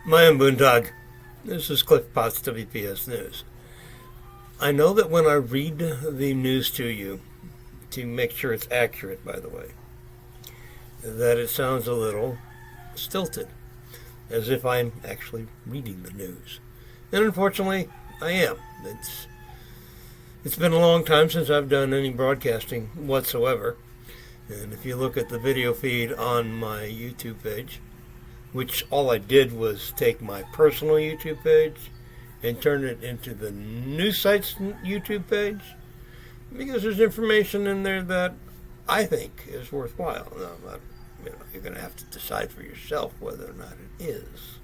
Mayan Bundag. This is Cliff Potts, WPS News. I know that when I read the news to you, to make sure it's accurate, by the way, that it sounds a little stilted, as if I'm actually reading the news. And unfortunately, I am. It's been a long time since I've done any broadcasting whatsoever. And if you look at the video feed on my YouTube page, which all I did was take my personal YouTube page and turn it into the news site's YouTube page, because there's information in there that I think is worthwhile. Now, you're going to have to decide for yourself whether or not it is.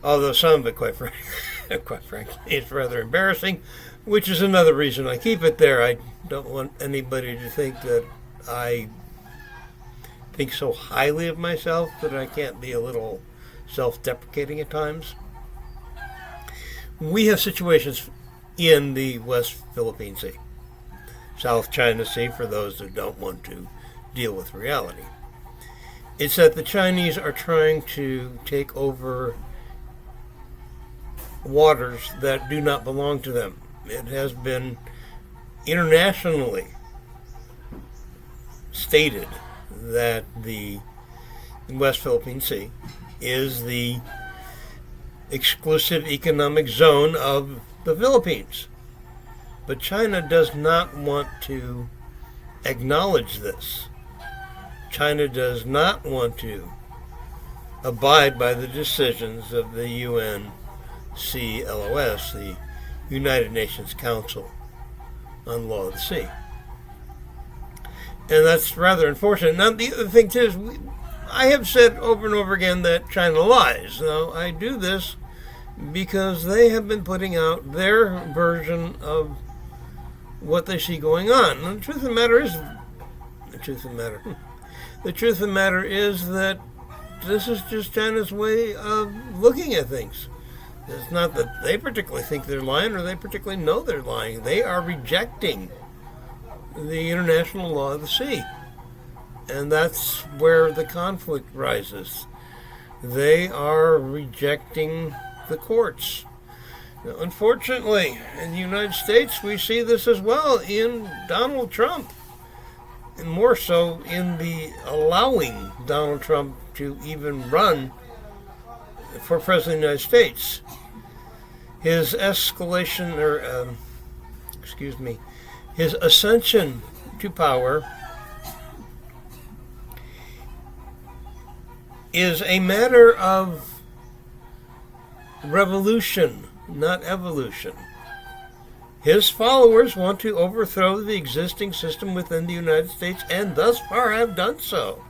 Although some of it, quite frankly, is rather embarrassing, which is another reason I keep it there. I don't want anybody to think that I think so highly of myself that I can't be a little self-deprecating at times. We have situations in the West Philippine Sea, South China Sea, for those who don't want to deal with reality. It's that the Chinese are trying to take over waters that do not belong to them. It has been internationally stated that the West Philippine Sea is the exclusive economic zone of the Philippines. But China does not want to acknowledge this. China does not want to abide by the decisions of the UNCLOS, the United Nations Council on Law of the Sea. And that's rather unfortunate. Now, the other thing, too, is I have said over and over again that China lies. Now, I do this because they have been putting out their version of what they see going on. And the truth of the matter is that this is just China's way of looking at things. It's not that they particularly think they're lying or they particularly know they're lying. They are rejecting the international law of the sea. And that's where the conflict rises. They are rejecting the courts. Now, unfortunately, in the United States, we see this as well in Donald Trump. And more so in the allowing Donald Trump to even run for President of the United States. His his ascension to power is a matter of revolution, not evolution. His followers want to overthrow the existing system within the United States and thus far have done so.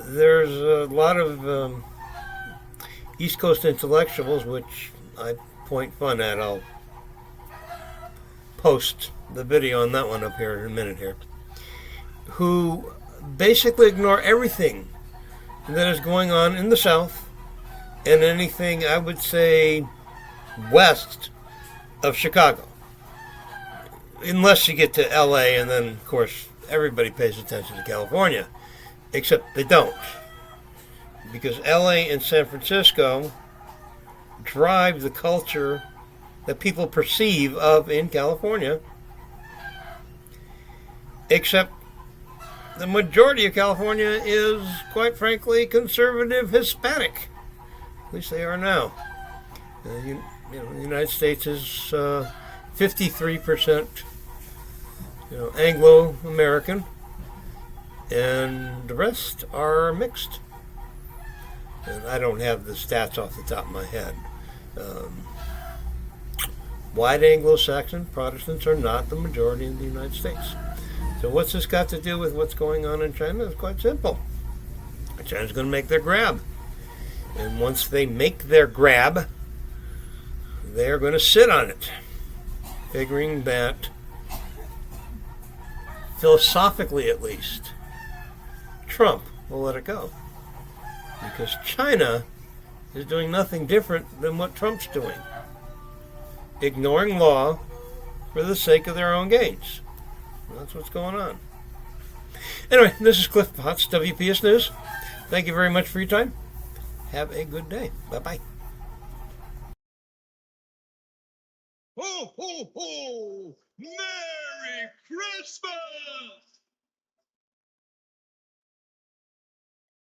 There's a lot of East Coast intellectuals, which I point fun at. I'll post the video on that one up here in a minute here, who basically ignore everything that is going on in the South and anything, I would say, west of Chicago. Unless you get to LA, and then, of course, everybody pays attention to California. Except they don't. Because LA and San Francisco drive the culture that people perceive of in California. Except the majority of California is, quite frankly, conservative Hispanic. At least they are now. The United States is 53% Anglo-American, and the rest are mixed. And I don't have the stats off the top of my head. White Anglo-Saxon Protestants are not the majority in the United States. So what's this got to do with what's going on in China? It's quite simple. China's going to make their grab. And once they make their grab, they're going to sit on it, figuring that, philosophically at least, Trump will let it go. Because China is doing nothing different than what Trump's doing. Ignoring law for the sake of their own gains. That's what's going on. Anyway, this is Cliff Potts, WPS News. Thank you very much for your time. Have a good day. Bye-bye. Ho, ho, ho! Merry Christmas!